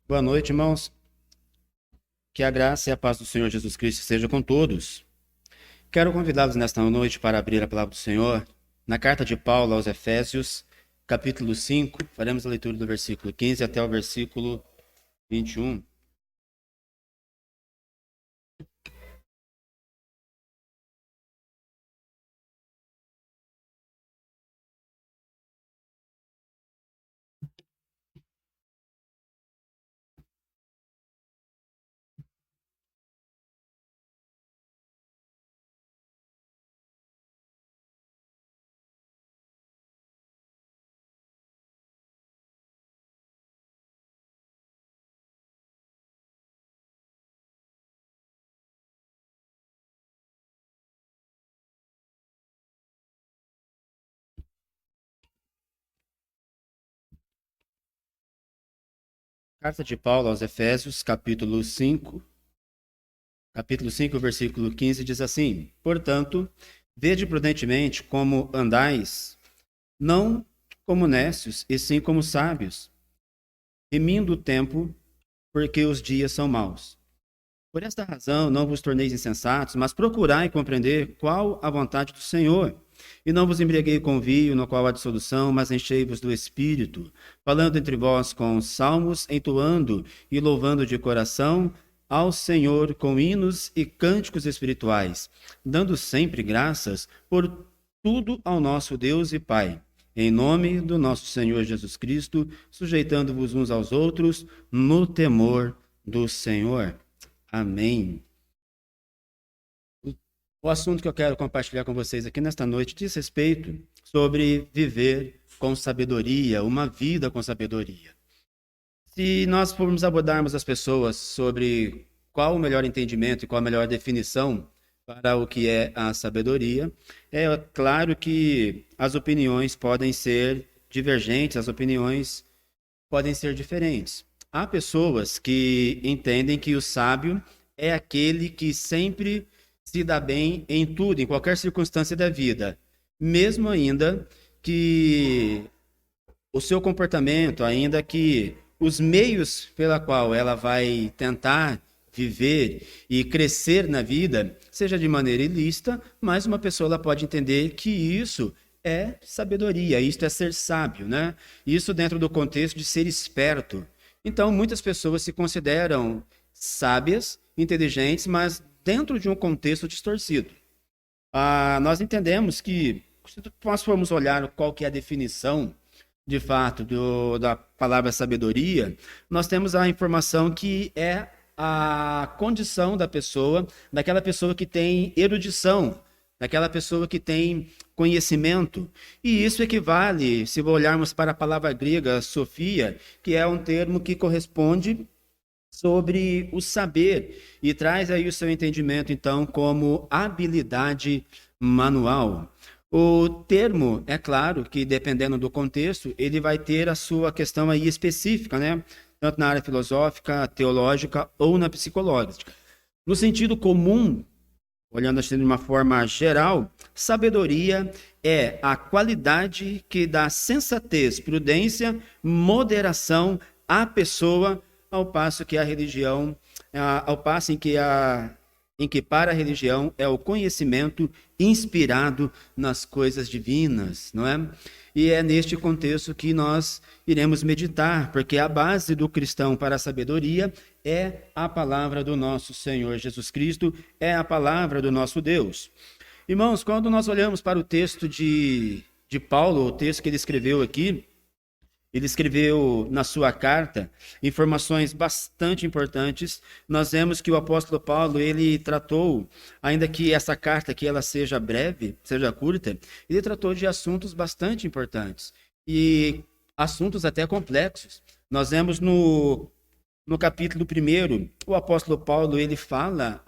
Boa noite, irmãos. Que a graça e a paz do Senhor Jesus Cristo seja com todos. Quero convidá-los nesta noite para abrir a palavra do Senhor na carta de Paulo aos Efésios, capítulo 5. Faremos a leitura do versículo 15 até o versículo 21. Carta de Paulo aos Efésios, capítulo 5. Capítulo 5, versículo 15 diz assim: Portanto, vede prudentemente como andais, não como necios, e sim como sábios, remindo o tempo, porque os dias são maus. Por esta razão, não vos torneis insensatos, mas procurai compreender qual a vontade do Senhor. E não vos embriaguei com vinho, no qual há dissolução, mas enchei-vos do Espírito, falando entre vós com salmos, entoando e louvando de coração ao Senhor com hinos e cânticos espirituais, dando sempre graças por tudo ao nosso Deus e Pai, em nome do nosso Senhor Jesus Cristo, sujeitando-vos uns aos outros no temor do Senhor. Amém. O assunto que eu quero compartilhar com vocês aqui nesta noite diz respeito sobre viver com sabedoria, uma vida com sabedoria. Se nós formos abordarmos as pessoas sobre qual o melhor entendimento e qual a melhor definição para o que é a sabedoria, é claro que as opiniões podem ser divergentes, as opiniões podem ser diferentes. Há pessoas que entendem que o sábio é aquele que sempre se dá bem em tudo, em qualquer circunstância da vida, mesmo ainda que o seu comportamento, ainda que os meios pela qual ela vai tentar viver e crescer na vida, seja de maneira ilícita, mas uma pessoa ela pode entender que isso é sabedoria, isto é ser sábio, né? Isso dentro do contexto de ser esperto. Então, muitas pessoas se consideram sábias, inteligentes, mas dentro de um contexto distorcido. Nós entendemos que, se nós formos olhar qual que é a definição, de fato, da palavra sabedoria, nós temos a informação que é a condição da pessoa, daquela pessoa que tem erudição, daquela pessoa que tem conhecimento. E isso equivale, se olharmos para a palavra grega sofia, que é um termo que corresponde sobre o saber e traz aí o seu entendimento, então, como habilidade manual. O termo, é claro que dependendo do contexto, ele vai ter a sua questão aí específica, né? Tanto na área filosófica, teológica ou na psicológica. No sentido comum, olhando assim de uma forma geral, sabedoria é a qualidade que dá sensatez, prudência, moderação à pessoa, ao passo que a religião, ao passo em que para a religião é o conhecimento inspirado nas coisas divinas, não é? E é neste contexto que nós iremos meditar, porque a base do cristão para a sabedoria é a palavra do nosso Senhor Jesus Cristo, é a palavra do nosso Deus. Irmãos, quando nós olhamos para o texto de Paulo, o texto que ele escreveu aqui, ele escreveu na sua carta informações bastante importantes. Nós vemos que o apóstolo Paulo, ele tratou, ainda que essa carta aqui ela seja breve, seja curta, ele tratou de assuntos bastante importantes e assuntos até complexos. Nós vemos no capítulo 1, o apóstolo Paulo, ele fala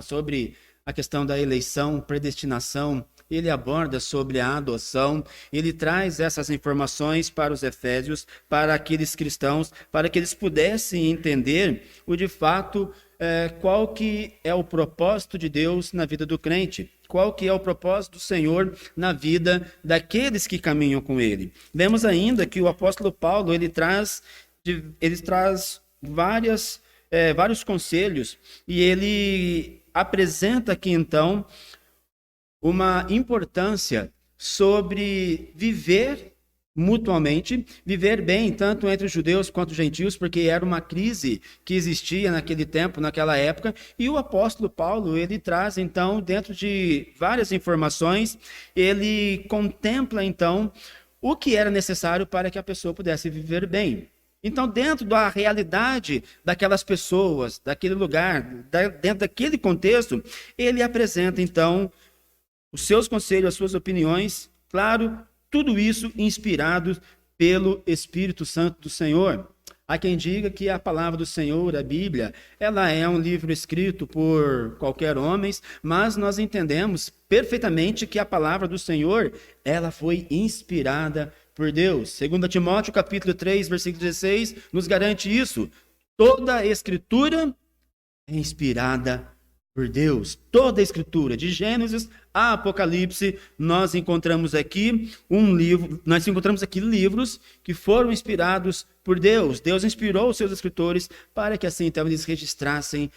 sobre a questão da eleição, predestinação, ele aborda sobre a adoção, ele traz essas informações para os efésios, para aqueles cristãos, para que eles pudessem entender o de fato qual que é o propósito de Deus na vida do crente, qual que é o propósito do Senhor na vida daqueles que caminham com ele. Vemos ainda que o apóstolo Paulo, ele traz vários conselhos, e ele apresenta aqui, então, uma importância sobre viver mutuamente, viver bem, tanto entre os judeus quanto os gentios, porque era uma crise que existia naquele tempo, naquela época, e o apóstolo Paulo, ele traz, então, dentro de várias informações, ele contempla, então, o que era necessário para que a pessoa pudesse viver bem. Então, dentro da realidade daquelas pessoas, daquele lugar, dentro daquele contexto, ele apresenta, então, os seus conselhos, as suas opiniões, claro, tudo isso inspirado pelo Espírito Santo do Senhor. Há quem diga que a palavra do Senhor, a Bíblia, ela é um livro escrito por qualquer homem, mas nós entendemos perfeitamente que a palavra do Senhor, ela foi inspirada por Deus. 2 Timóteo, capítulo 3, versículo 16, nos garante isso. Toda a Escritura é inspirada por Deus. Toda a Escritura, de Gênesis a Apocalipse, nós encontramos aqui livros que foram inspirados por Deus. Deus inspirou os seus escritores para que assim então eles registrassem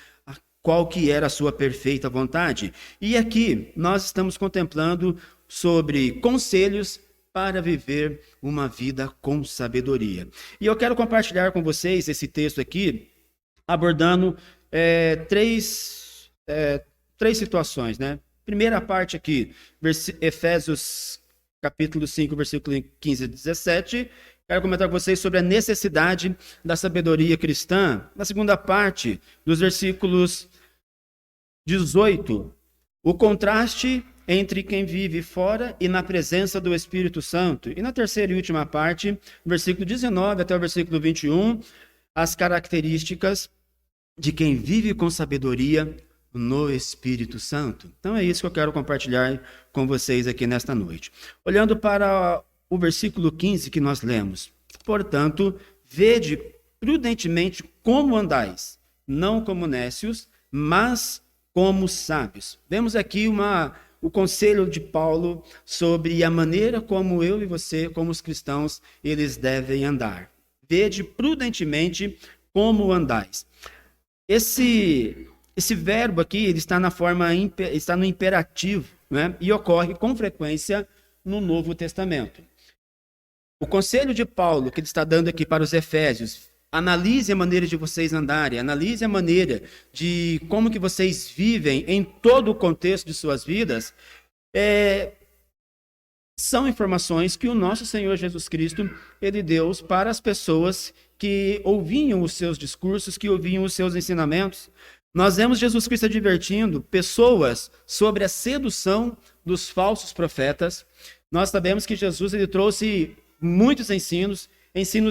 qual que era a sua perfeita vontade. E aqui nós estamos contemplando sobre conselhos para viver uma vida com sabedoria. E eu quero compartilhar com vocês esse texto aqui, abordando três situações, né? Primeira parte aqui, Efésios capítulo 5, versículo 15 e 17. Quero comentar com vocês sobre a necessidade da sabedoria cristã. Na segunda parte, dos versículos 18, o contraste entre quem vive fora e na presença do Espírito Santo. E na terceira e última parte, versículo 19 até o versículo 21, as características de quem vive com sabedoria no Espírito Santo. Então é isso que eu quero compartilhar com vocês aqui nesta noite. Olhando para o versículo 15 que nós lemos. Portanto, vede prudentemente como andais, não como nécios, mas como sábios. Vemos aqui o conselho de Paulo sobre a maneira como eu e você, como os cristãos, eles devem andar. Vede prudentemente como andais. Esse verbo aqui, ele está está no imperativo, né? E ocorre com frequência no Novo Testamento. O conselho de Paulo, que ele está dando aqui para os Efésios, analise a maneira de vocês andarem, analise a maneira de como que vocês vivem em todo o contexto de suas vidas, são informações que o nosso Senhor Jesus Cristo, ele deu para as pessoas que ouviam os seus discursos, que ouviam os seus ensinamentos. Nós vemos Jesus Cristo advertindo pessoas sobre a sedução dos falsos profetas. Nós sabemos que Jesus ele trouxe muitos ensinos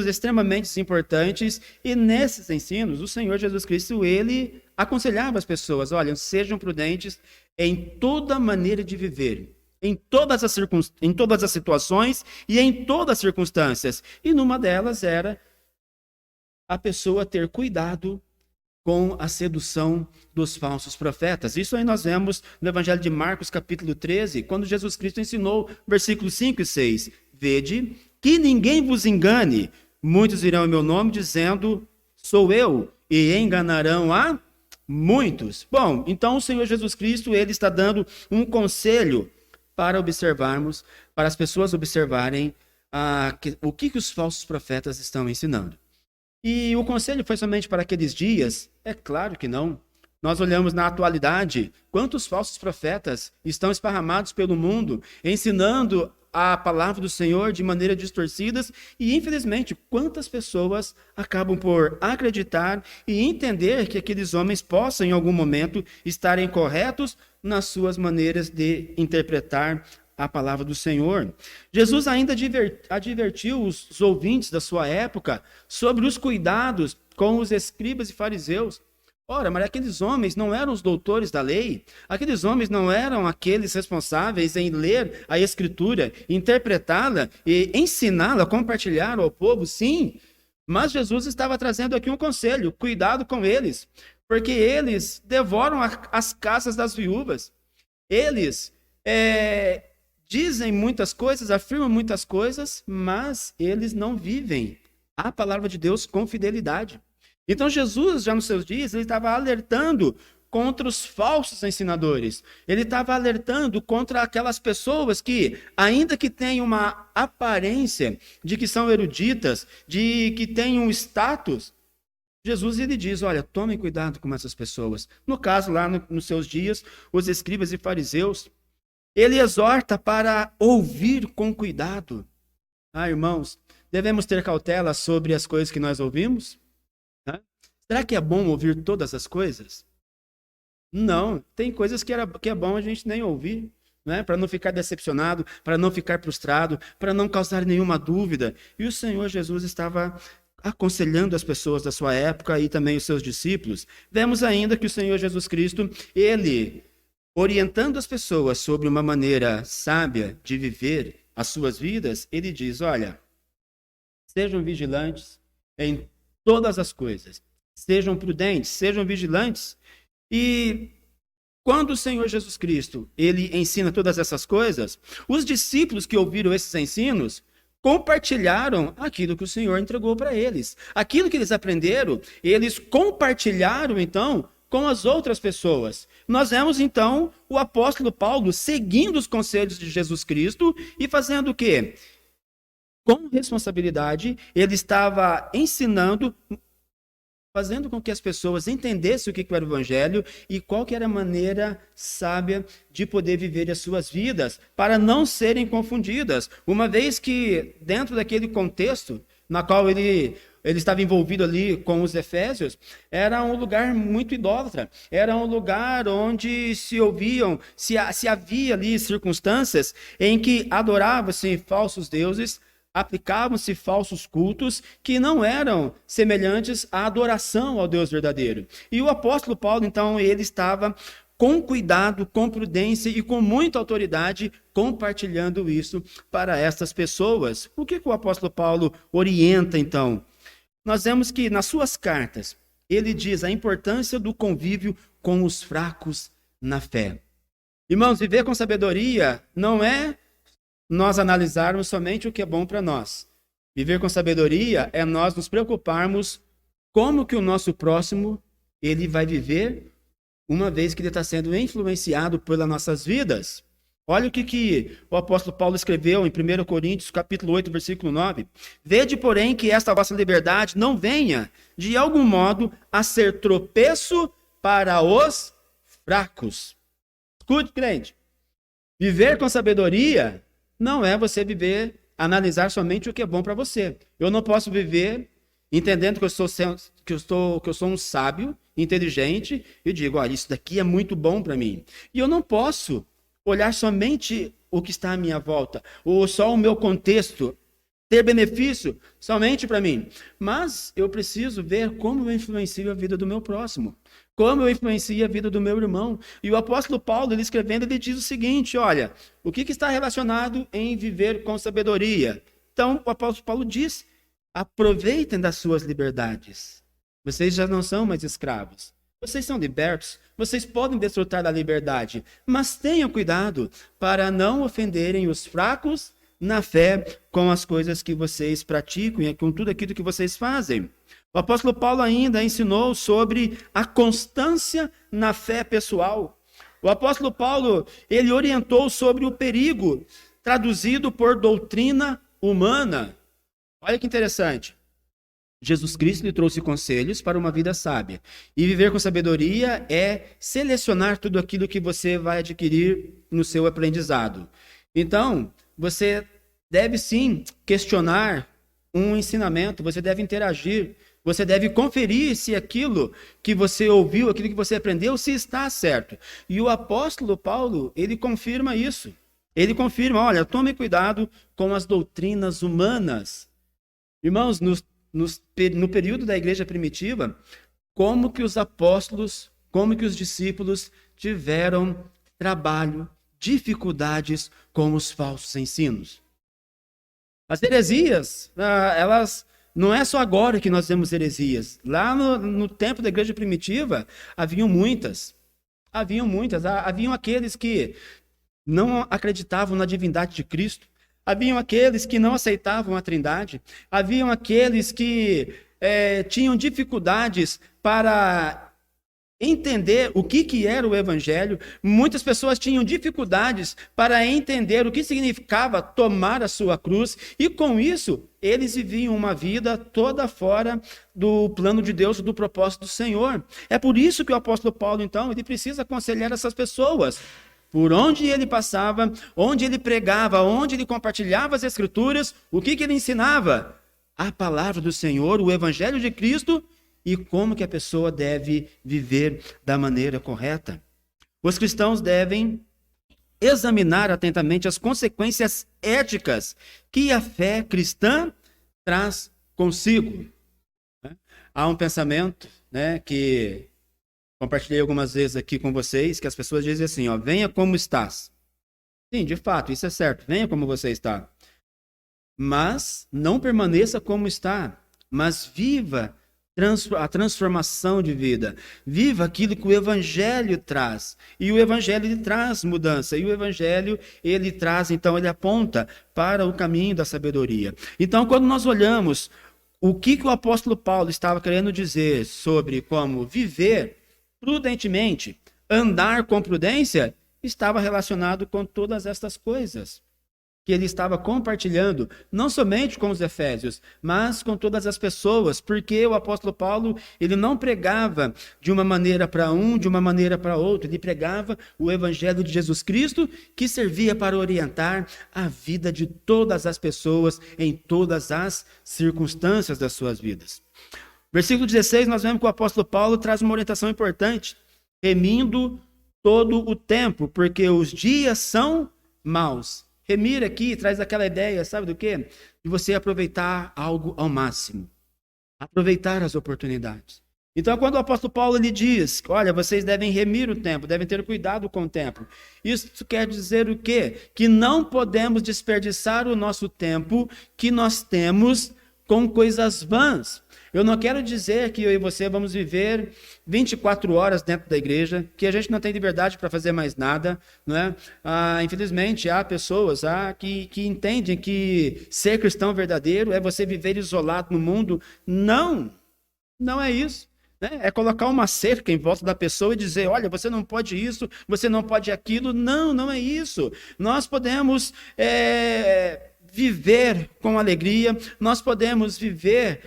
extremamente importantes, e nesses ensinos, o Senhor Jesus Cristo, ele aconselhava as pessoas, olha, sejam prudentes em toda maneira de viver, em todas as situações e em todas as circunstâncias. E numa delas era a pessoa ter cuidado com a sedução dos falsos profetas. Isso aí nós vemos no Evangelho de Marcos, capítulo 13, quando Jesus Cristo ensinou, versículos 5 e 6, vede que ninguém vos engane, muitos irão em meu nome dizendo, sou eu, e enganarão a muitos. Bom, então o Senhor Jesus Cristo, ele está dando um conselho para observarmos, para as pessoas observarem o que os falsos profetas estão ensinando. E o conselho foi somente para aqueles dias? É claro que não. Nós olhamos na atualidade, quantos falsos profetas estão esparramados pelo mundo, ensinando a palavra do Senhor de maneira distorcidas, e infelizmente, quantas pessoas acabam por acreditar e entender que aqueles homens possam em algum momento estarem corretos nas suas maneiras de interpretar a palavra do Senhor. Jesus ainda advertiu os ouvintes da sua época sobre os cuidados com os escribas e fariseus. Ora, mas aqueles homens não eram os doutores da lei, aqueles homens não eram aqueles responsáveis em ler a Escritura, interpretá-la e ensiná-la, compartilhar ao povo, sim. Mas Jesus estava trazendo aqui um conselho, cuidado com eles, porque eles devoram as casas das viúvas. Eles dizem muitas coisas, afirmam muitas coisas, mas eles não vivem a palavra de Deus com fidelidade. Então Jesus, já nos seus dias, ele estava alertando contra os falsos ensinadores. Ele estava alertando contra aquelas pessoas que, ainda que tenham uma aparência de que são eruditas, de que têm um status, Jesus ele diz, olha, tomem cuidado com essas pessoas. No caso, lá nos seus dias, os escribas e fariseus, ele exorta para ouvir com cuidado. Irmãos, devemos ter cautela sobre as coisas que nós ouvimos? Será que é bom ouvir todas as coisas? Não, tem coisas que é bom a gente nem ouvir, né? Para não ficar decepcionado, para não ficar frustrado, para não causar nenhuma dúvida. E o Senhor Jesus estava aconselhando as pessoas da sua época e também os seus discípulos. Vemos ainda que o Senhor Jesus Cristo, ele orientando as pessoas sobre uma maneira sábia de viver as suas vidas, ele diz, olha, sejam vigilantes em todas as coisas. Sejam prudentes, sejam vigilantes. E quando o Senhor Jesus Cristo, ele ensina todas essas coisas, os discípulos que ouviram esses ensinos compartilharam aquilo que o Senhor entregou para eles. Aquilo que eles aprenderam, eles compartilharam então com as outras pessoas. Nós vemos então o apóstolo Paulo seguindo os conselhos de Jesus Cristo e fazendo o quê? Com responsabilidade, ele estava ensinando, fazendo com que as pessoas entendessem o que era o evangelho e qual que era a maneira sábia de poder viver as suas vidas, para não serem confundidas. Uma vez que, dentro daquele contexto, na qual ele estava envolvido ali com os efésios, era um lugar muito idólatra, era um lugar onde se havia ali circunstâncias em que adoravam-se falsos deuses, aplicavam-se falsos cultos que não eram semelhantes à adoração ao Deus verdadeiro. E o apóstolo Paulo, então, ele estava com cuidado, com prudência e com muita autoridade compartilhando isso para essas pessoas. O que o apóstolo Paulo orienta, então? Nós vemos que nas suas cartas, ele diz a importância do convívio com os fracos na fé. Irmãos, viver com sabedoria não é nós analisarmos somente o que é bom para nós. Viver com sabedoria é nós nos preocuparmos como que o nosso próximo ele vai viver uma vez que ele está sendo influenciado pelas nossas vidas. Olha o que o apóstolo Paulo escreveu em 1 Coríntios, capítulo 8, versículo 9. Vede, porém, que esta vossa liberdade não venha, de algum modo, a ser tropeço para os fracos. Escute, crente. Viver com sabedoria não é você analisar somente o que é bom para você. Eu não posso viver entendendo que eu sou um sábio, inteligente, e digo, olha, isso daqui é muito bom para mim. E eu não posso olhar somente o que está à minha volta, ou só o meu contexto, ter benefício somente para mim. Mas eu preciso ver como eu influencio a vida do meu próximo, como eu influencio a vida do meu irmão. E o apóstolo Paulo, ele escrevendo, ele diz o seguinte, olha, o que está relacionado em viver com sabedoria? Então, o apóstolo Paulo diz, aproveitem das suas liberdades. Vocês já não são mais escravos. Vocês são libertos, vocês podem desfrutar da liberdade, mas tenham cuidado para não ofenderem os fracos na fé com as coisas que vocês praticam e com tudo aquilo que vocês fazem. O apóstolo Paulo ainda ensinou sobre a constância na fé pessoal. O apóstolo Paulo, ele orientou sobre o perigo, traduzido por doutrina humana. Olha que interessante. Jesus Cristo lhe trouxe conselhos para uma vida sábia. E viver com sabedoria é selecionar tudo aquilo que você vai adquirir no seu aprendizado. Então, você deve sim questionar um ensinamento, você deve interagir, você deve conferir se aquilo que você ouviu, aquilo que você aprendeu, se está certo. E o apóstolo Paulo, ele confirma isso. Ele confirma, olha, tome cuidado com as doutrinas humanas. Irmãos, no período da igreja primitiva, como que os apóstolos, como que os discípulos tiveram trabalho, dificuldades com os falsos ensinos. As heresias, elas não é só agora que nós vemos heresias. Lá no tempo da igreja primitiva, haviam muitas. Haviam aqueles que não acreditavam na divindade de Cristo. Haviam aqueles que não aceitavam a Trindade. Haviam aqueles que tinham dificuldades para entender o que era o evangelho. Muitas pessoas tinham dificuldades para entender o que significava tomar a sua cruz, e com isso eles viviam uma vida toda fora do plano de Deus, do propósito do Senhor. É por isso que o apóstolo Paulo, então, ele precisa aconselhar essas pessoas. Por onde ele passava, onde ele pregava, onde ele compartilhava as Escrituras, o que ele ensinava? A palavra do Senhor, o evangelho de Cristo, e como que a pessoa deve viver da maneira correta. Os cristãos devem examinar atentamente as consequências éticas que a fé cristã traz consigo. Há um pensamento, que compartilhei algumas vezes aqui com vocês, que as pessoas dizem assim, venha como estás. Sim, de fato, isso é certo, venha como você está. Mas não permaneça como está, mas viva a transformação de vida. Viva aquilo que o evangelho traz. E o evangelho, ele traz mudança. E o evangelho, ele traz, então, ele aponta para o caminho da sabedoria. Então, quando nós olhamos o que o apóstolo Paulo estava querendo dizer sobre como viver prudentemente, andar com prudência, estava relacionado com todas estas coisas que ele estava compartilhando, não somente com os efésios, mas com todas as pessoas, porque o apóstolo Paulo, ele não pregava de uma maneira para um, de uma maneira para outro, ele pregava o evangelho de Jesus Cristo, que servia para orientar a vida de todas as pessoas, em todas as circunstâncias das suas vidas. Versículo 16, nós vemos que o apóstolo Paulo traz uma orientação importante, remindo todo o tempo, porque os dias são maus. Remir aqui traz aquela ideia, sabe do quê? De você aproveitar algo ao máximo. Aproveitar as oportunidades. Então, quando o apóstolo Paulo lhe diz, olha, vocês devem remir o tempo, devem ter cuidado com o tempo. Isso quer dizer o quê? Que não podemos desperdiçar o nosso tempo que nós temos com coisas vãs. Eu não quero dizer que eu e você vamos viver 24 horas dentro da igreja, que a gente não tem liberdade para fazer mais nada, não é? Infelizmente, há pessoas que entendem que ser cristão verdadeiro é você viver isolado no mundo. Não, não é isso. É colocar uma cerca em volta da pessoa e dizer, olha, você não pode isso, você não pode aquilo. Não, não é isso. Nós podemos viver com alegria, nós podemos viver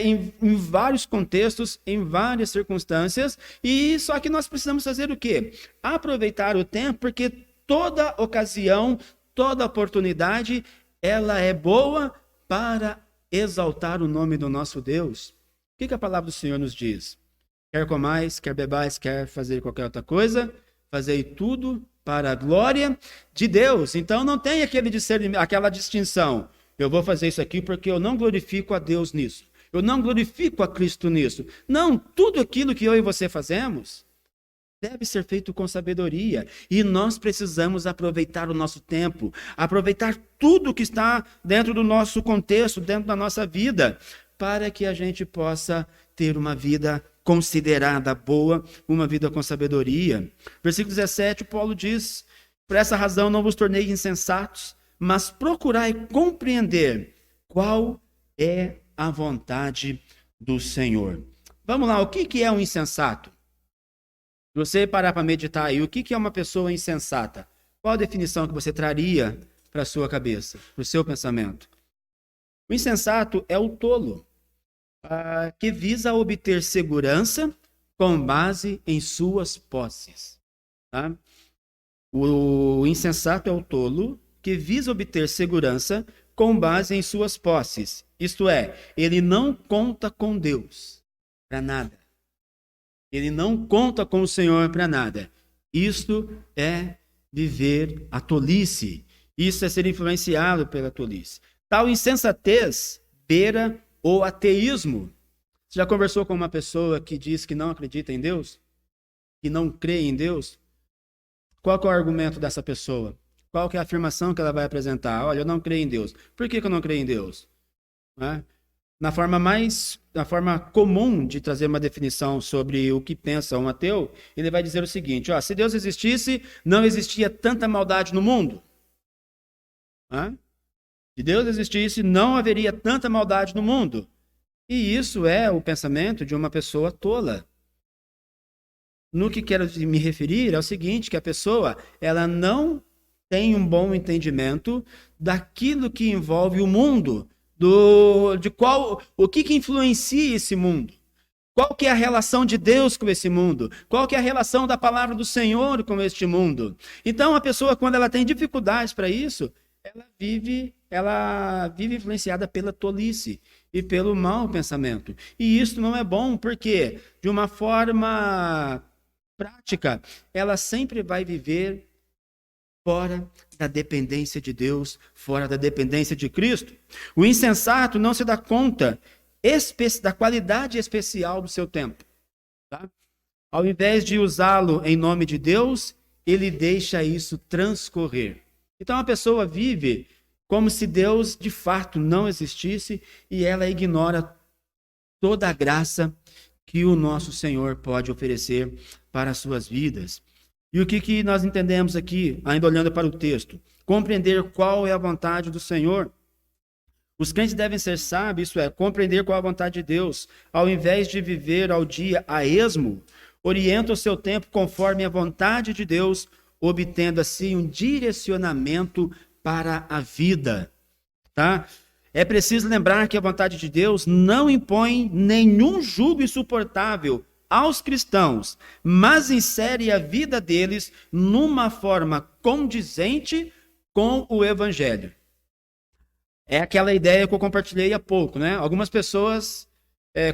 em vários contextos, em várias circunstâncias, e só que nós precisamos fazer o quê? Aproveitar o tempo, porque toda ocasião, toda oportunidade, ela é boa para exaltar o nome do nosso Deus. O que a palavra do Senhor nos diz? Quer comais, quer bebais, quer fazer qualquer outra coisa, fazei tudo para a glória de Deus. Então não tem aquela distinção. Eu vou fazer isso aqui porque eu não glorifico a Deus nisso. Eu não glorifico a Cristo nisso. Não, tudo aquilo que eu e você fazemos deve ser feito com sabedoria. E nós precisamos aproveitar o nosso tempo, aproveitar tudo que está dentro do nosso contexto, dentro da nossa vida, para que a gente possa ter uma vida considerada boa, uma vida com sabedoria. Versículo 17, Paulo diz, por essa razão não vos tornei insensatos, mas procurai compreender qual é a vontade do Senhor. Vamos lá, o que é um insensato? Se você parar para meditar aí, o que é uma pessoa insensata? Qual a definição que você traria para a sua cabeça, para o seu pensamento? O insensato é o tolo, que visa obter segurança com base em suas posses. Tá? O insensato é o tolo que visa obter segurança com base em suas posses. Isto é, ele não conta com Deus para nada. Ele não conta com o Senhor para nada. Isto é viver a tolice. Isso é ser influenciado pela tolice. Tal insensatez beira o ateísmo. Você já conversou com uma pessoa que diz que não acredita em Deus? Que não crê em Deus? Qual que é o argumento dessa pessoa? Qual que é a afirmação que ela vai apresentar? Olha, eu não creio em Deus. Por que eu não creio em Deus? Na forma comum de trazer uma definição sobre o que pensa um ateu, ele vai dizer o seguinte, se Deus existisse, não existia tanta maldade no mundo. Se Deus existisse, não haveria tanta maldade no mundo. E isso é o pensamento de uma pessoa tola. No que quero me referir é o seguinte, que a pessoa, ela não tem um bom entendimento daquilo que envolve o mundo, o que influencia esse mundo. Qual que é a relação de Deus com esse mundo? Qual que é a relação da palavra do Senhor com este mundo? Então, a pessoa, quando ela tem dificuldades para isso, ela vive influenciada pela tolice e pelo mau pensamento. E isso não é bom, porque, de uma forma prática, ela sempre vai viver fora da dependência de Deus, fora da dependência de Cristo. O insensato não se dá conta da qualidade especial do seu tempo. Tá? Ao invés de usá-lo em nome de Deus, ele deixa isso transcorrer. Então a pessoa vive como se Deus de fato não existisse e ela ignora toda a graça que o nosso Senhor pode oferecer para as suas vidas. E o que nós entendemos aqui, ainda olhando para o texto? Compreender qual é a vontade do Senhor. Os crentes devem ser sábios, isso é, compreender qual é a vontade de Deus, ao invés de viver ao dia a esmo, orienta o seu tempo conforme a vontade de Deus, obtendo assim um direcionamento para a vida. Tá? É preciso lembrar que a vontade de Deus não impõe nenhum jugo insuportável aos cristãos, mas insere a vida deles numa forma condizente com o Evangelho. É aquela ideia que eu compartilhei há pouco, né? Algumas pessoas,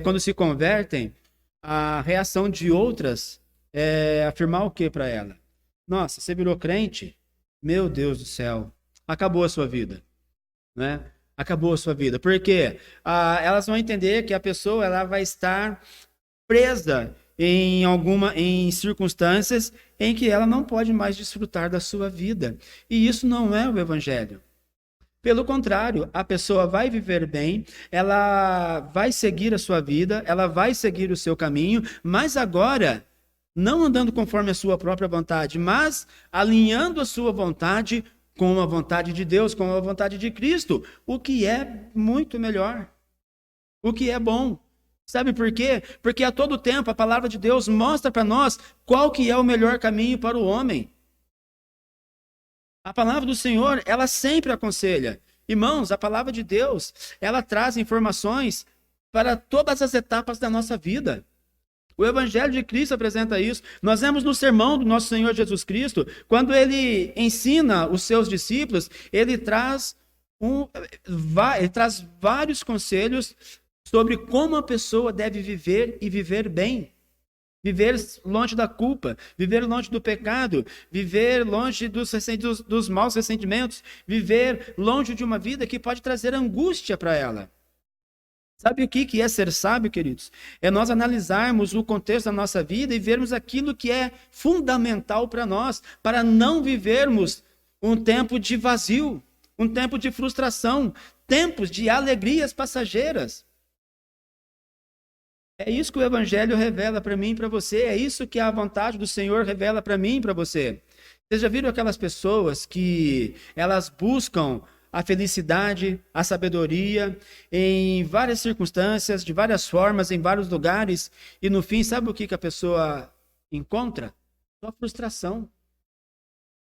quando se convertem, a reação de outras é afirmar o que para ela? Nossa, você virou crente? Meu Deus do céu, acabou a sua vida, né? Acabou a sua vida. Por quê? Elas vão entender que a pessoa ela vai estar presa em circunstâncias em que ela não pode mais desfrutar da sua vida. E isso não é o Evangelho. Pelo contrário, a pessoa vai viver bem, ela vai seguir a sua vida, ela vai seguir o seu caminho, mas agora, não andando conforme a sua própria vontade, mas alinhando a sua vontade com a vontade de Deus, com a vontade de Cristo, o que é muito melhor, o que é bom. Sabe por quê? Porque a todo tempo a palavra de Deus mostra para nós qual que é o melhor caminho para o homem. A palavra do Senhor, ela sempre aconselha. Irmãos, a palavra de Deus, ela traz informações para todas as etapas da nossa vida. O Evangelho de Cristo apresenta isso. Nós vemos no sermão do nosso Senhor Jesus Cristo, quando ele ensina os seus discípulos, ele traz vários conselhos sobre como a pessoa deve viver e viver bem. Viver longe da culpa, viver longe do pecado, viver longe dos maus ressentimentos, viver longe de uma vida que pode trazer angústia para ela. Sabe o que é ser sábio, queridos? É nós analisarmos o contexto da nossa vida e vermos aquilo que é fundamental para nós, para não vivermos um tempo de vazio, um tempo de frustração, tempos de alegrias passageiras. É isso que o Evangelho revela para mim e para você. É isso que a vontade do Senhor revela para mim e para você. Vocês já viram aquelas pessoas que elas buscam a felicidade, a sabedoria em várias circunstâncias, de várias formas, em vários lugares, e no fim, sabe o que a pessoa encontra? Só frustração.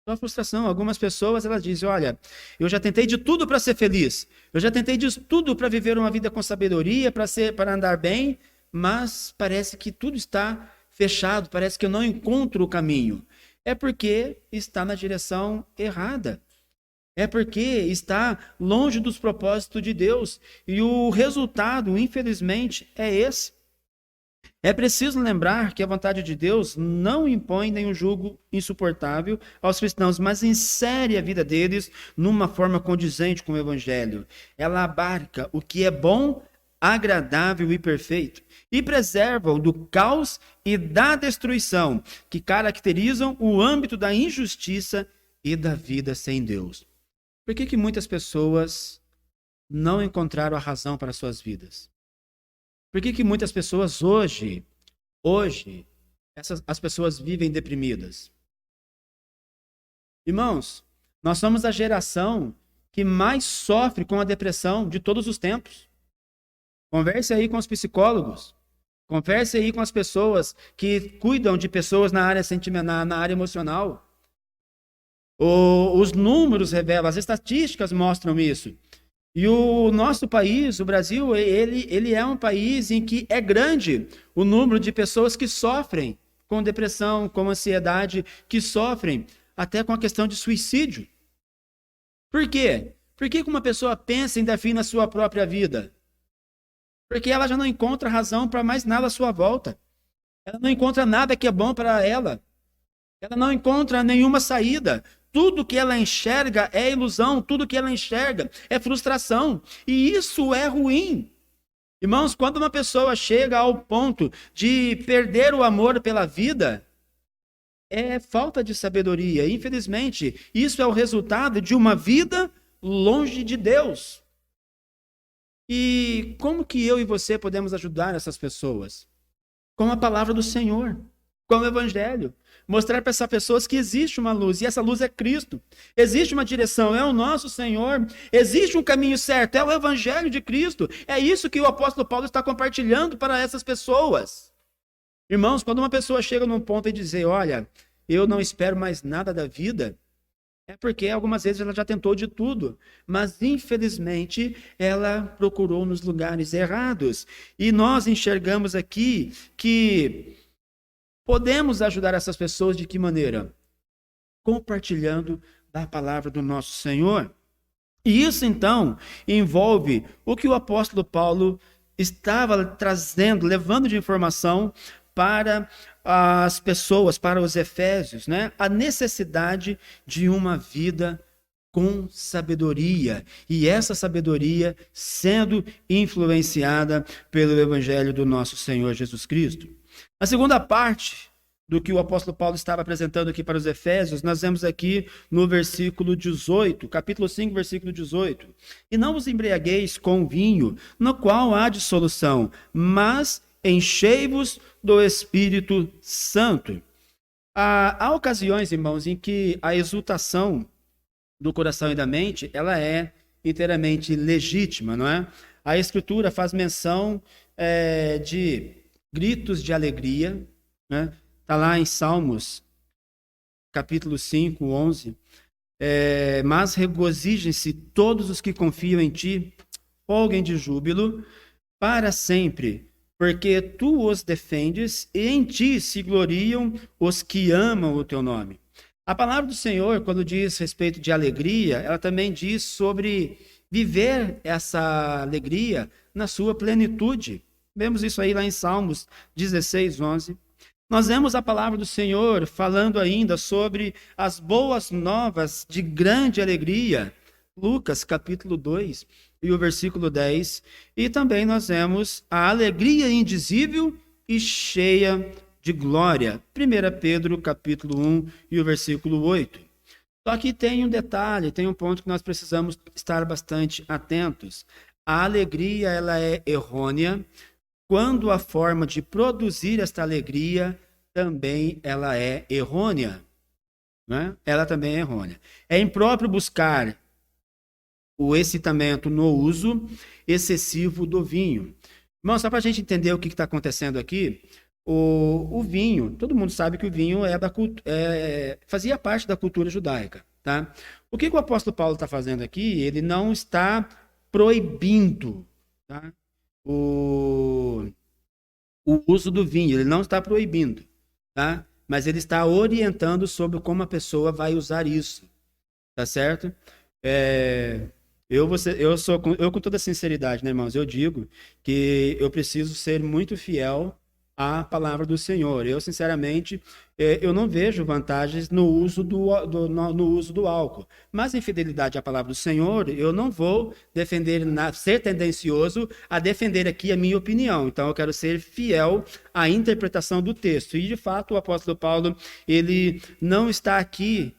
Só frustração. Algumas pessoas elas dizem, olha, eu já tentei de tudo para ser feliz. Eu já tentei de tudo para viver uma vida com sabedoria, para andar bem, mas parece que tudo está fechado, parece que eu não encontro o caminho. É porque está na direção errada. É porque está longe dos propósitos de Deus. E o resultado, infelizmente, é esse. É preciso lembrar que a vontade de Deus não impõe nenhum jugo insuportável aos cristãos, mas insere a vida deles numa forma condizente com o Evangelho. Ela abarca o que é bom, agradável e perfeito, e preserva-o do caos e da destruição que caracterizam o âmbito da injustiça e da vida sem Deus. Por que muitas pessoas não encontraram a razão para suas vidas? Por que muitas pessoas hoje, as pessoas vivem deprimidas? Irmãos, nós somos a geração que mais sofre com a depressão de todos os tempos. Converse aí com os psicólogos. Converse aí com as pessoas que cuidam de pessoas na área sentimental, na área emocional. Os números revelam, as estatísticas mostram isso. E o nosso país, o Brasil, ele é um país em que é grande o número de pessoas que sofrem com depressão, com ansiedade, que sofrem até com a questão de suicídio. Por quê? Por que uma pessoa pensa em dar fim na sua própria vida? Porque ela já não encontra razão para mais nada à sua volta. Ela não encontra nada que é bom para ela. Ela não encontra nenhuma saída. Tudo que ela enxerga é ilusão, tudo que ela enxerga é frustração. E isso é ruim. Irmãos, quando uma pessoa chega ao ponto de perder o amor pela vida, é falta de sabedoria. Infelizmente, isso é o resultado de uma vida longe de Deus. E como que eu e você podemos ajudar essas pessoas? Com a palavra do Senhor, com o Evangelho. Mostrar para essas pessoas que existe uma luz, e essa luz é Cristo. Existe uma direção, é o nosso Senhor. Existe um caminho certo, é o Evangelho de Cristo. É isso que o apóstolo Paulo está compartilhando para essas pessoas. Irmãos, quando uma pessoa chega num ponto e dizer, olha, eu não espero mais nada da vida, é porque algumas vezes ela já tentou de tudo, mas infelizmente ela procurou nos lugares errados. E nós enxergamos aqui que podemos ajudar essas pessoas de que maneira? Compartilhando da palavra do nosso Senhor. E isso então envolve o que o apóstolo Paulo estava trazendo, levando de informação para as pessoas, para os efésios, né? A necessidade de uma vida com sabedoria, e essa sabedoria sendo influenciada pelo evangelho do nosso Senhor Jesus Cristo. A segunda parte do que o apóstolo Paulo estava apresentando aqui para os Efésios, nós vemos aqui no versículo 18, capítulo 5, versículo 18. E não vos embriagueis com vinho, no qual há dissolução, mas enchei-vos do Espírito Santo. Há ocasiões, irmãos, em que a exultação do coração e da mente, ela é inteiramente legítima, não é? A Escritura faz menção de gritos de alegria, né? Está lá em Salmos, capítulo 5, 11. Mas regozijem-se todos os que confiam em ti, folguem de júbilo para sempre, porque tu os defendes e em ti se gloriam os que amam o teu nome. A palavra do Senhor, quando diz respeito de alegria, ela também diz sobre viver essa alegria na sua plenitude. Vemos isso aí lá em Salmos 16, 11. Nós vemos a palavra do Senhor falando ainda sobre as boas novas de grande alegria. Lucas, capítulo 2, e o versículo 10. E também nós vemos a alegria indizível e cheia de glória. 1 Pedro, capítulo 1, e o versículo 8. Só que tem um detalhe, tem um ponto que nós precisamos estar bastante atentos. A alegria, ela é errônea, quando a forma de produzir esta alegria também ela é errônea, né? Ela também é errônea. É impróprio buscar o excitamento no uso excessivo do vinho. Irmão, só para a gente entender o que está acontecendo aqui, o vinho, todo mundo sabe que o vinho fazia parte da cultura judaica, tá? O que o apóstolo Paulo está fazendo aqui? Ele não está proibindo, tá? O uso do vinho, ele não está proibindo, tá? Mas ele está orientando sobre como a pessoa vai usar isso, tá certo? Eu com toda sinceridade, né, irmãos, eu digo que eu preciso ser muito fiel à palavra do Senhor. Eu, sinceramente, eu não vejo vantagens no uso no uso do álcool. Mas, em fidelidade à palavra do Senhor, eu não vou ser tendencioso a defender aqui a minha opinião. Então, eu quero ser fiel à interpretação do texto. E, de fato, o apóstolo Paulo, ele não está aqui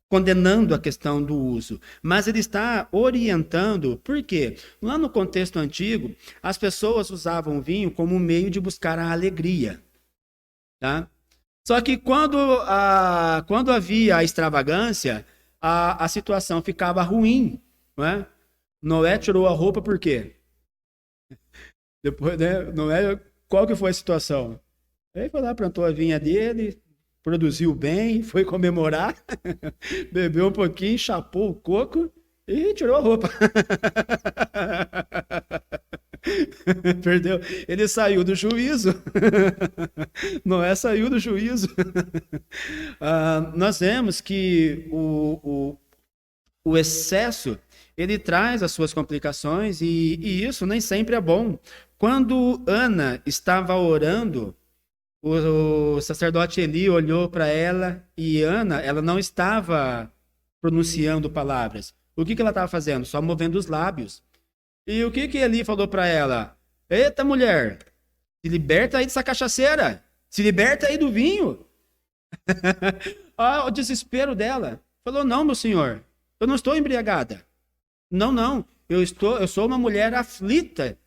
condenando a questão do uso, mas ele está orientando. Por quê? Lá no contexto antigo, as pessoas usavam o vinho como um meio de buscar a alegria, tá? Só que quando havia a extravagância, a situação ficava ruim, não é? Noé tirou a roupa por quê? Depois, né? Não é qual que foi a situação. Aí foi lá, plantou a vinha dele, produziu bem, foi comemorar, bebeu um pouquinho, chapou o coco e tirou a roupa. Perdeu. Ele saiu do juízo. Noé saiu do juízo. Nós vemos que o excesso ele traz as suas complicações e isso nem sempre é bom. Quando Ana estava orando, o sacerdote Eli olhou para ela e Ana, ela não estava pronunciando palavras. O que ela estava fazendo? Só movendo os lábios. E o que Eli falou para ela? Eita, mulher, se liberta aí dessa cachaceira. Se liberta aí do vinho. O desespero dela. Falou, não, meu senhor, eu não estou embriagada. Não, não, eu sou uma mulher aflita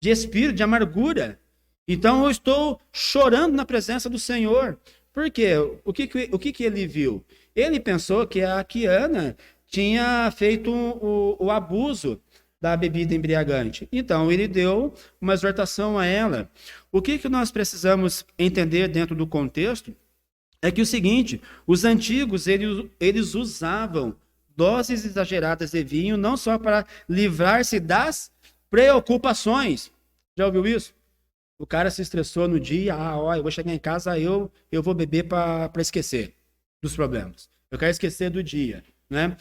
de espírito, de amargura. Então eu estou chorando na presença do Senhor. Por quê? O que ele viu? Ele pensou que a Ana tinha feito o abuso da bebida embriagante. Então ele deu uma exortação a ela. O que nós precisamos entender dentro do contexto é que o seguinte, os antigos eles usavam doses exageradas de vinho não só para livrar-se das preocupações. Já ouviu isso? O cara se estressou no dia, eu vou chegar em casa, eu vou beber para esquecer dos problemas. Eu quero esquecer do dia, né?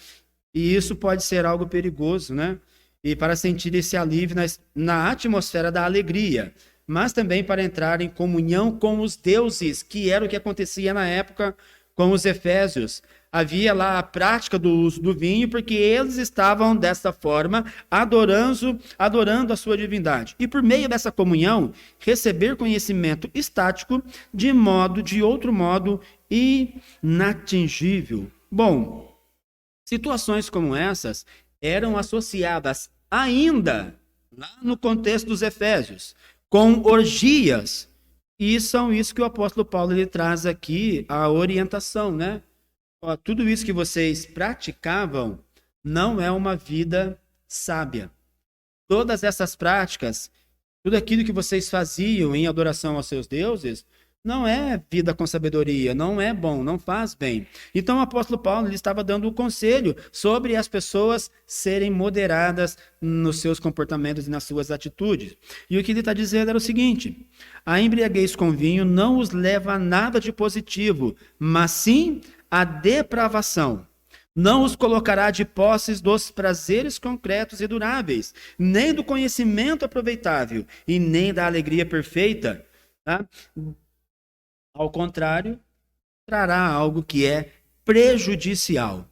E isso pode ser algo perigoso, né? E para sentir esse alívio na atmosfera da alegria, mas também para entrar em comunhão com os deuses, que era o que acontecia na época com os efésios. Havia lá a prática do uso do vinho, porque eles estavam dessa forma adorando a sua divindade. E por meio dessa comunhão, receber conhecimento estático de outro modo inatingível. Bom, situações como essas eram associadas ainda, lá no contexto dos Efésios, com orgias. E são isso que o apóstolo Paulo ele traz aqui, a orientação, né? Tudo isso que vocês praticavam não é uma vida sábia. Todas essas práticas, tudo aquilo que vocês faziam em adoração aos seus deuses, não é vida com sabedoria, não é bom, não faz bem. Então o apóstolo Paulo ele estava dando um conselho sobre as pessoas serem moderadas nos seus comportamentos e nas suas atitudes. E o que ele está dizendo era o seguinte: a embriaguez com vinho não os leva a nada de positivo, mas sim a depravação. Não os colocará de posses dos prazeres concretos e duráveis, nem do conhecimento aproveitável, e nem da alegria perfeita. Tá? Ao contrário, trará algo que é prejudicial.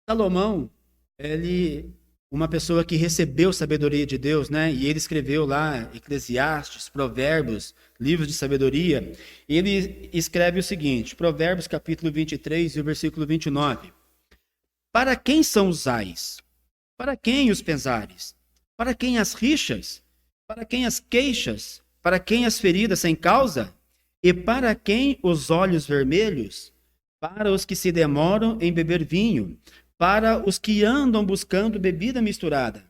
Salomão, uma pessoa que recebeu sabedoria de Deus, né? E ele escreveu lá Eclesiastes, Provérbios, livros de sabedoria. Ele escreve o seguinte, Provérbios capítulo 23 e o versículo 29. Para quem são os ais? Para quem os pesares? Para quem as rixas? Para quem as queixas? Para quem as feridas sem causa? E para quem os olhos vermelhos? Para os que se demoram em beber vinho, para os que andam buscando bebida misturada.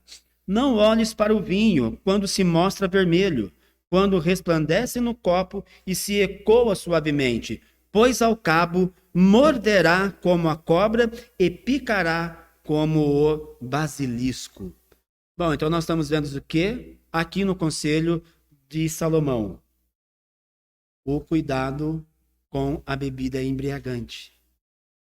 Não olhes para o vinho quando se mostra vermelho, quando resplandece no copo e se ecoa suavemente, pois ao cabo morderá como a cobra e picará como o basilisco. Bom, então nós estamos vendo o quê? Aqui no conselho de Salomão. O cuidado com a bebida embriagante.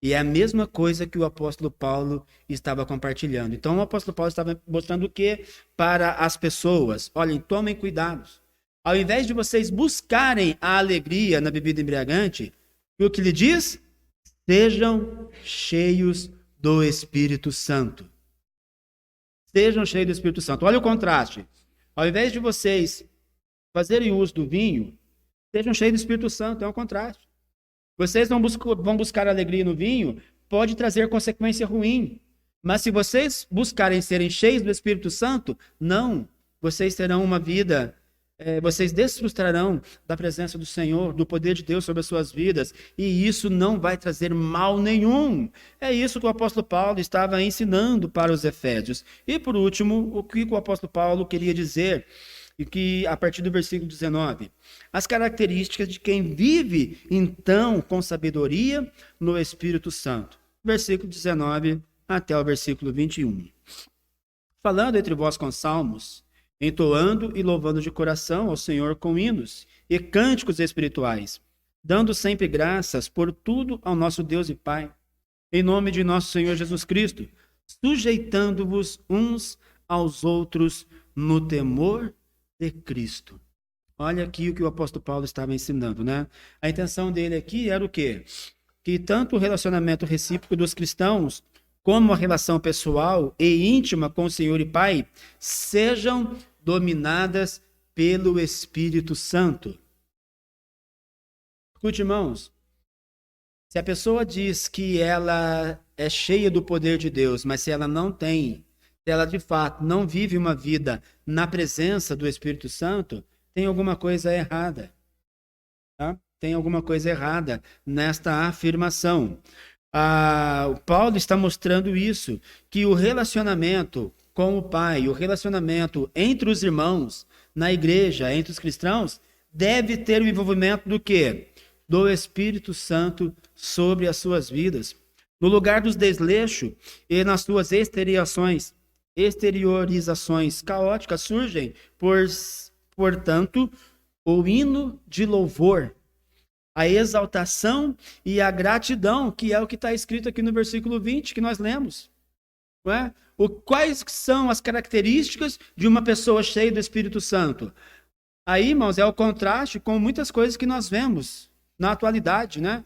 E é a mesma coisa que o apóstolo Paulo estava compartilhando. Então o apóstolo Paulo estava mostrando o quê? Para as pessoas. Olhem, tomem cuidados. Ao invés de vocês buscarem a alegria na bebida embriagante, o que ele diz? Sejam cheios do Espírito Santo. Sejam cheios do Espírito Santo. Olha o contraste. Ao invés de vocês fazerem uso do vinho, sejam cheios do Espírito Santo. É um contraste. Vocês vão buscar alegria no vinho, pode trazer consequência ruim. Mas se vocês buscarem serem cheios do Espírito Santo, não. Vocês terão uma vida, vocês desfrutarão da presença do Senhor, do poder de Deus sobre as suas vidas. E isso não vai trazer mal nenhum. É isso que o apóstolo Paulo estava ensinando para os Efésios. E por último, o que o apóstolo Paulo queria dizer? e que a partir do versículo 19, as características de quem vive então com sabedoria no Espírito Santo. Versículo 19 até o versículo 21. Falando entre vós com salmos, entoando e louvando de coração ao Senhor com hinos e cânticos espirituais, dando sempre graças por tudo ao nosso Deus e Pai, em nome de nosso Senhor Jesus Cristo, sujeitando-vos uns aos outros no temor de Cristo. Olha aqui o que o apóstolo Paulo estava ensinando, né? A intenção dele aqui era o quê? Que tanto o relacionamento recíproco dos cristãos, como a relação pessoal e íntima com o Senhor e Pai, sejam dominadas pelo Espírito Santo. Escute, irmãos, se a pessoa diz que ela é cheia do poder de Deus, mas se ela não tem, se ela de fato não vive uma vida na presença do Espírito Santo, tem alguma coisa errada. Tá? Tem alguma coisa errada nesta afirmação. O Paulo está mostrando isso, que o relacionamento com o Pai, o relacionamento entre os irmãos, na igreja, entre os cristãos, deve ter o envolvimento do quê? Do Espírito Santo sobre as suas vidas. No lugar dos desleixos e nas suas exteriorizações caóticas, surgem, portanto, o hino de louvor, a exaltação e a gratidão, que é o que está escrito aqui no versículo 20, que nós lemos. Não é? Quais são as características de uma pessoa cheia do Espírito Santo? Aí, irmãos, é o contraste com muitas coisas que nós vemos na atualidade, né?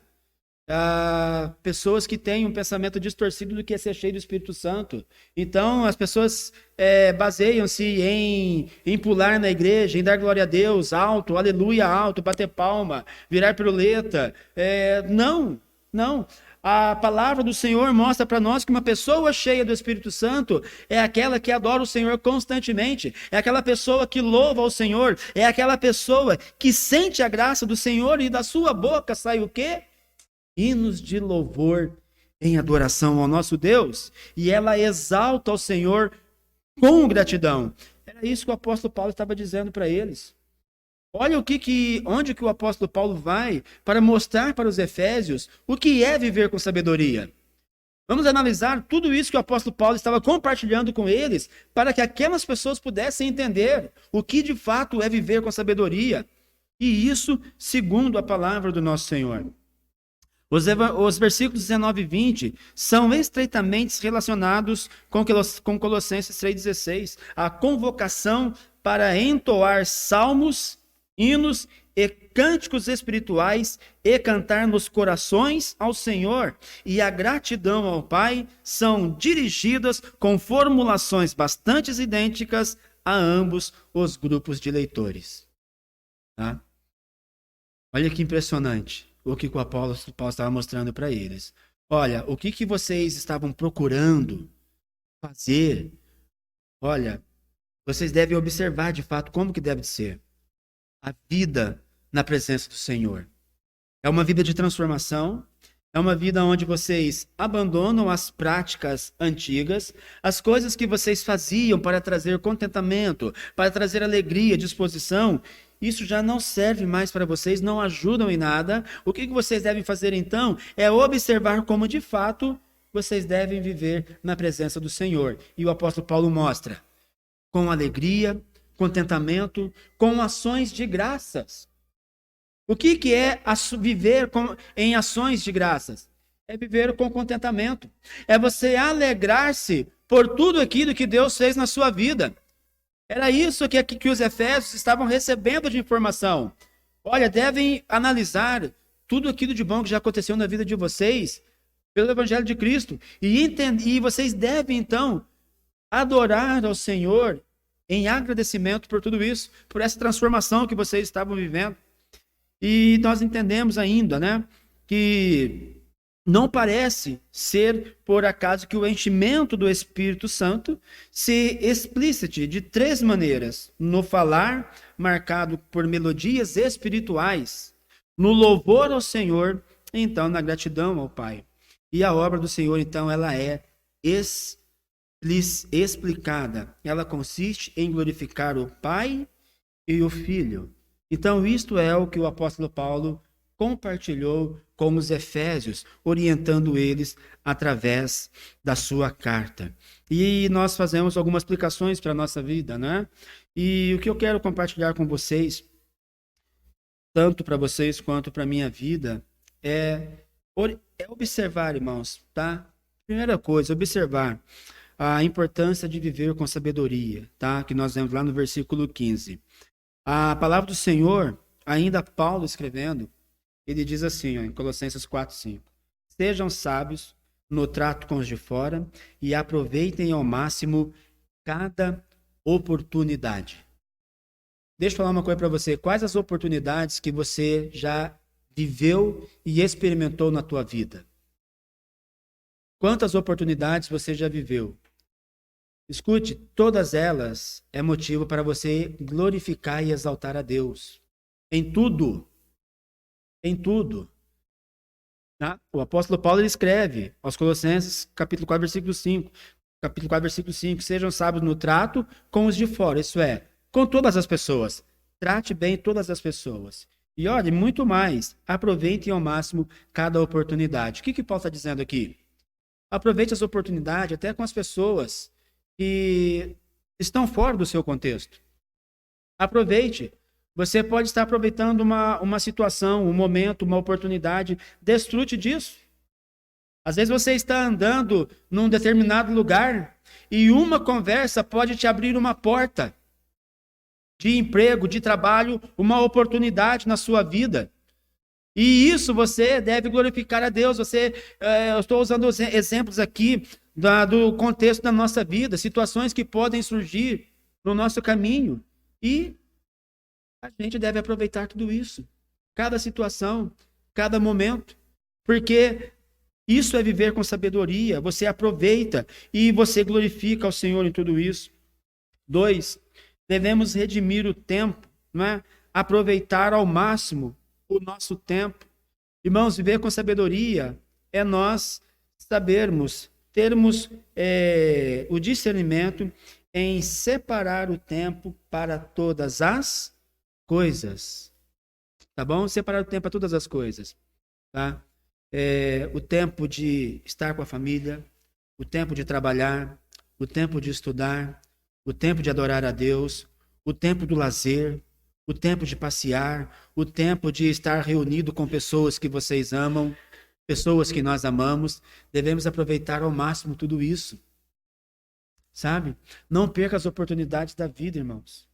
Pessoas que têm um pensamento distorcido do que é ser cheio do Espírito Santo. Então, as pessoas baseiam-se em pular na igreja, em dar glória a Deus, alto, aleluia, alto, bater palma, virar piruleta. Não. A palavra do Senhor mostra para nós que uma pessoa cheia do Espírito Santo é aquela que adora o Senhor constantemente, é aquela pessoa que louva ao Senhor, é aquela pessoa que sente a graça do Senhor e da sua boca sai o quê? Hinos de louvor em adoração ao nosso Deus, e ela exalta ao Senhor com gratidão. Era isso que o apóstolo Paulo estava dizendo para eles. Olha onde que o apóstolo Paulo vai para mostrar para os efésios o que é viver com sabedoria. Vamos analisar tudo isso que o apóstolo Paulo estava compartilhando com eles, para que aquelas pessoas pudessem entender o que de fato é viver com sabedoria. E isso segundo a palavra do nosso Senhor. Os versículos 19 e 20 são estreitamente relacionados com Colossenses 3,16, a convocação para entoar salmos, hinos e cânticos espirituais e cantar nos corações ao Senhor e a gratidão ao Pai são dirigidas com formulações bastante idênticas a ambos os grupos de leitores. Tá? Olha que impressionante o que o apóstolo Paulo estava mostrando para eles. Olha, o que vocês estavam procurando fazer? Olha, vocês devem observar de fato como que deve ser a vida na presença do Senhor. É uma vida de transformação, é uma vida onde vocês abandonam as práticas antigas, as coisas que vocês faziam para trazer contentamento, para trazer alegria, disposição. Isso já não serve mais para vocês, não ajudam em nada. O que vocês devem fazer então é observar como de fato vocês devem viver na presença do Senhor. E o apóstolo Paulo mostra com alegria, contentamento, com ações de graças. O que é viver em ações de graças? É viver com contentamento. É você alegrar-se por tudo aquilo que Deus fez na sua vida. Era isso que os efésios estavam recebendo de informação. Olha, devem analisar tudo aquilo de bom que já aconteceu na vida de vocês pelo Evangelho de Cristo. E vocês devem, então, adorar ao Senhor em agradecimento por tudo isso, por essa transformação que vocês estavam vivendo. E nós entendemos ainda, né, que não parece ser por acaso que o enchimento do Espírito Santo se explicite de 3 maneiras: no falar, marcado por melodias espirituais, no louvor ao Senhor, e então na gratidão ao Pai. E a obra do Senhor, então, ela é explicada. Ela consiste em glorificar o Pai e o Filho. Então, isto é o que o apóstolo Paulo compartilhou com os efésios, orientando eles através da sua carta. E nós fazemos algumas explicações para a nossa vida, né? E o que eu quero compartilhar com vocês, tanto para vocês quanto para a minha vida, é observar, irmãos, tá? Primeira coisa, observar a importância de viver com sabedoria, tá? Que nós vemos lá no versículo 15. A palavra do Senhor, ainda Paulo escrevendo, ele diz assim, ó, em Colossenses 4:5: sejam sábios no trato com os de fora e aproveitem ao máximo cada oportunidade. Deixa eu falar uma coisa para você. Quais as oportunidades que você já viveu e experimentou na tua vida? Quantas oportunidades você já viveu? Escute, todas elas é motivo para você glorificar e exaltar a Deus. Em tudo. Em tudo. Tá? O apóstolo Paulo ele escreve aos Colossenses, capítulo 4, versículo 5. Capítulo 4, versículo 5. Sejam sábios no trato com os de fora. Isso é, com todas as pessoas. Trate bem todas as pessoas. E olhe, muito mais. Aproveitem ao máximo cada oportunidade. O que Paulo está dizendo aqui? Aproveite as oportunidades até com as pessoas que estão fora do seu contexto. Aproveite. Você pode estar aproveitando uma situação, um momento, uma oportunidade. Desfrute disso. Às vezes você está andando num determinado lugar e uma conversa pode te abrir uma porta de emprego, de trabalho, uma oportunidade na sua vida. E isso você deve glorificar a Deus. Eu estou usando exemplos aqui do contexto da nossa vida, situações que podem surgir no nosso caminho. E a gente deve aproveitar tudo isso. Cada situação, cada momento. Porque isso é viver com sabedoria. Você aproveita e você glorifica ao Senhor em tudo isso. 2, devemos redimir o tempo, não é? Aproveitar ao máximo o nosso tempo. Irmãos, viver com sabedoria é nós sabermos, termos o discernimento em separar o tempo para todas as coisas. Tá bom? Separar o tempo para todas as coisas. Tá? O tempo de estar com a família, o tempo de trabalhar, o tempo de estudar, o tempo de adorar a Deus, o tempo do lazer, o tempo de passear, o tempo de estar reunido com pessoas que vocês amam, pessoas que nós amamos. Devemos aproveitar ao máximo tudo isso. Sabe? Não perca as oportunidades da vida, irmãos.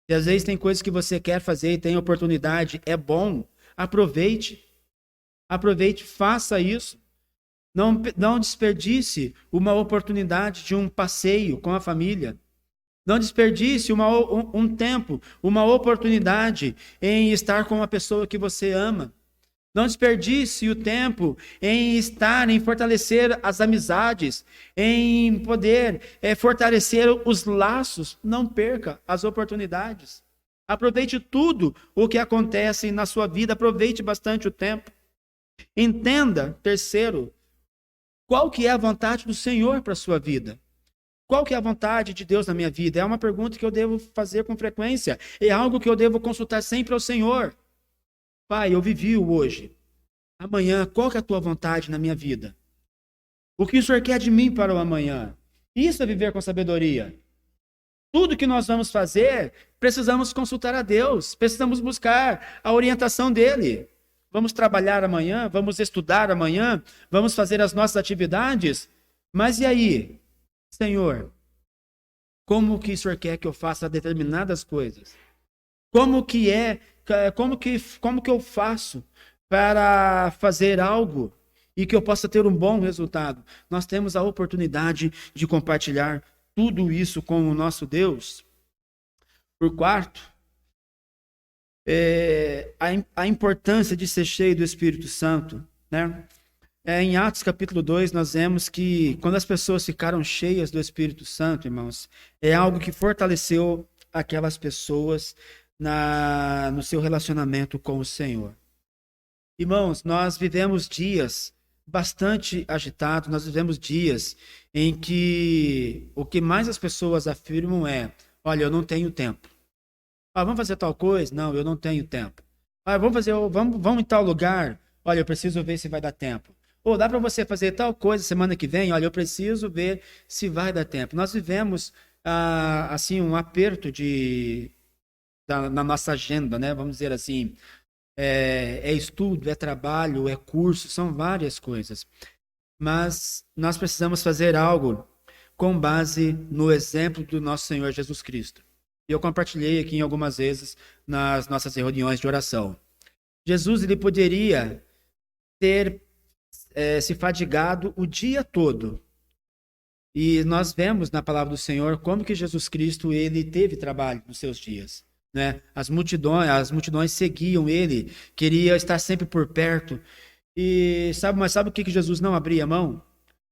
E às vezes tem coisas que você quer fazer e tem oportunidade, é bom. Aproveite. Aproveite, faça isso. Não desperdice uma oportunidade de um passeio com a família. Não desperdice um tempo, uma oportunidade em estar com uma pessoa que você ama. Não desperdice o tempo em estar, em fortalecer as amizades, em poder fortalecer os laços. Não perca as oportunidades. Aproveite tudo o que acontece na sua vida. Aproveite bastante o tempo. Entenda, terceiro, qual que é a vontade do Senhor para a sua vida. Qual que é a vontade de Deus na minha vida? É uma pergunta que eu devo fazer com frequência. É algo que eu devo consultar sempre ao Senhor. Pai, eu vivi o hoje. Amanhã, qual que é a tua vontade na minha vida? O que o Senhor quer de mim para o amanhã? Isso é viver com sabedoria. Tudo que nós vamos fazer, precisamos consultar a Deus. Precisamos buscar a orientação dEle. Vamos trabalhar amanhã, vamos estudar amanhã, vamos fazer as nossas atividades. Mas e aí? Senhor, como que o Senhor quer que eu faça determinadas coisas? Como que eu faço para fazer algo e que eu possa ter um bom resultado? Nós temos a oportunidade de compartilhar tudo isso com o nosso Deus. Por quarto, a importância de ser cheio do Espírito Santo, né? Em Atos capítulo 2, nós vemos que quando as pessoas ficaram cheias do Espírito Santo, irmãos, é algo que fortaleceu aquelas pessoas no seu relacionamento com o Senhor. Irmãos, nós vivemos dias bastante agitados, nós vivemos dias em que o que mais as pessoas afirmam é: olha, eu não tenho tempo. Ah, vamos fazer tal coisa? Não, eu não tenho tempo. Ah, vamos em tal lugar? Olha, eu preciso ver se vai dar tempo. Ou dá para você fazer tal coisa semana que vem? Olha, eu preciso ver se vai dar tempo. Nós vivemos assim um aperto na nossa agenda, né? Vamos dizer assim, é estudo, é trabalho, é curso, são várias coisas. Mas nós precisamos fazer algo com base no exemplo do nosso Senhor Jesus Cristo. E eu compartilhei aqui algumas vezes nas nossas reuniões de oração. Jesus, ele poderia ter se fadigado o dia todo. E nós vemos na palavra do Senhor como que Jesus Cristo, ele teve trabalho nos seus dias. Né? As multidões seguiam ele, queria estar sempre por perto. Mas sabe o que Jesus não abria mão?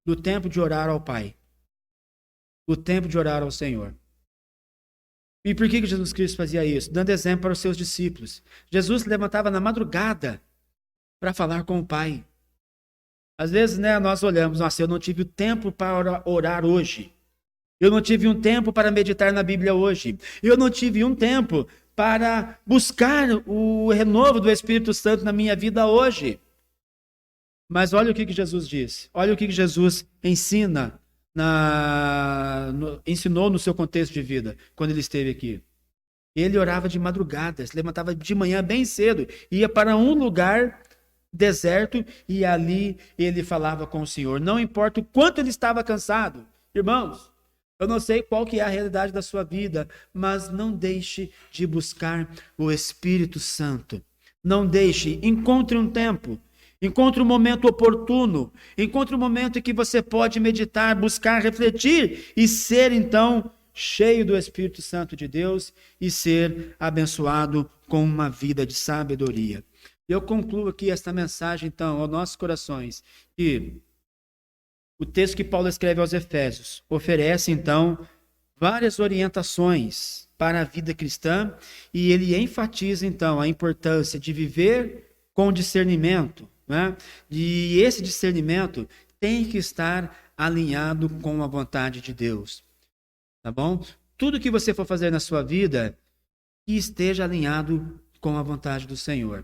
Do tempo de orar ao Pai. Do tempo de orar ao Senhor. E por que Jesus Cristo fazia isso? Dando exemplo para os seus discípulos. Jesus levantava na madrugada para falar com o Pai. Às vezes, né, nós olhamos, nossa, eu não tive o tempo para orar hoje. Eu não tive um tempo para meditar na Bíblia hoje. Eu não tive um tempo para buscar o renovo do Espírito Santo na minha vida hoje. Mas olha o que Jesus disse. Olha o que Jesus ensinou no seu contexto de vida, quando ele esteve aqui. Ele orava de madrugada, se levantava de manhã bem cedo, ia para um lugar deserto e ali ele falava com o Senhor. Não importa o quanto ele estava cansado. Irmãos, eu não sei qual que é a realidade da sua vida, mas não deixe de buscar o Espírito Santo. Não deixe, encontre um tempo. Encontre um momento oportuno, encontre um momento em que você pode meditar, buscar, refletir e ser então cheio do Espírito Santo de Deus e ser abençoado com uma vida de sabedoria. Eu concluo aqui esta mensagem então aos nossos corações, que o texto que Paulo escreve aos Efésios oferece então várias orientações para a vida cristã e ele enfatiza então a importância de viver com discernimento. Né? E esse discernimento tem que estar alinhado com a vontade de Deus, tá bom? Tudo que você for fazer na sua vida, que esteja alinhado com a vontade do Senhor.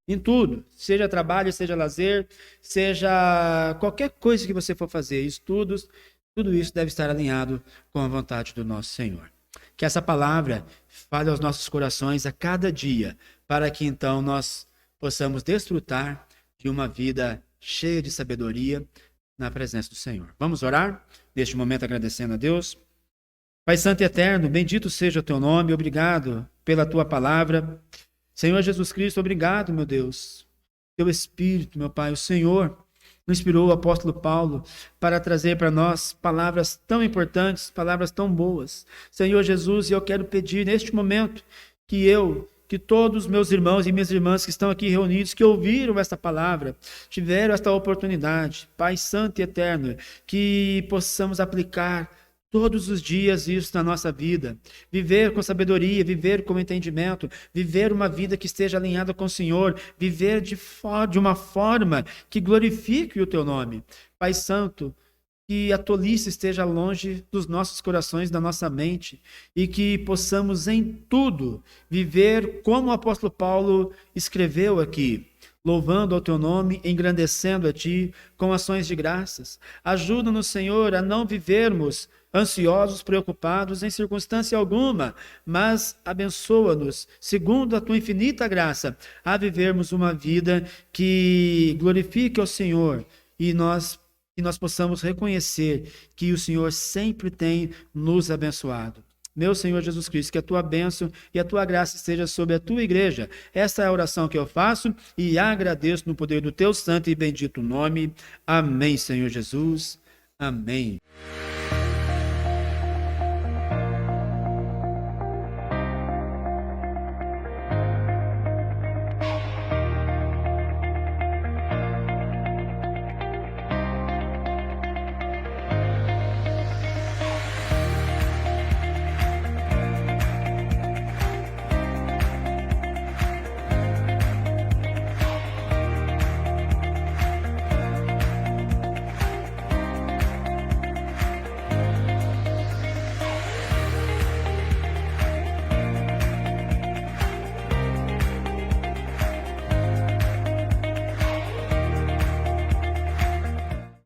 Em tudo, seja trabalho, seja lazer, seja qualquer coisa que você for fazer, estudos, tudo isso deve estar alinhado com a vontade do nosso Senhor. Que essa palavra fale aos nossos corações a cada dia, para que então nós possamos desfrutar de uma vida cheia de sabedoria na presença do Senhor. Vamos orar neste momento agradecendo a Deus. Pai Santo e Eterno, bendito seja o teu nome, obrigado pela tua palavra. Senhor Jesus Cristo, obrigado, meu Deus. Teu Espírito, meu Pai, o Senhor inspirou o apóstolo Paulo para trazer para nós palavras tão importantes, palavras tão boas. Senhor Jesus, eu quero pedir neste momento que todos os meus irmãos e minhas irmãs que estão aqui reunidos, que ouviram esta palavra, tiveram esta oportunidade, Pai Santo e Eterno, que possamos aplicar todos os dias isso na nossa vida, viver com sabedoria, viver com entendimento, viver uma vida que esteja alinhada com o Senhor, viver de uma forma que glorifique o teu nome. Pai Santo, que a tolice esteja longe dos nossos corações, da nossa mente, e que possamos em tudo viver como o apóstolo Paulo escreveu aqui, louvando ao teu nome, engrandecendo a ti, com ações de graças. Ajuda-nos, Senhor, a não vivermos ansiosos, preocupados em circunstância alguma, mas abençoa-nos, segundo a tua infinita graça, a vivermos uma vida que glorifique ao Senhor, e que nós possamos reconhecer que o Senhor sempre tem nos abençoado. Meu Senhor Jesus Cristo, que a tua bênção e a tua graça esteja sobre a tua igreja. Esta é a oração que eu faço e agradeço no poder do teu santo e bendito nome. Amém, Senhor Jesus. Amém.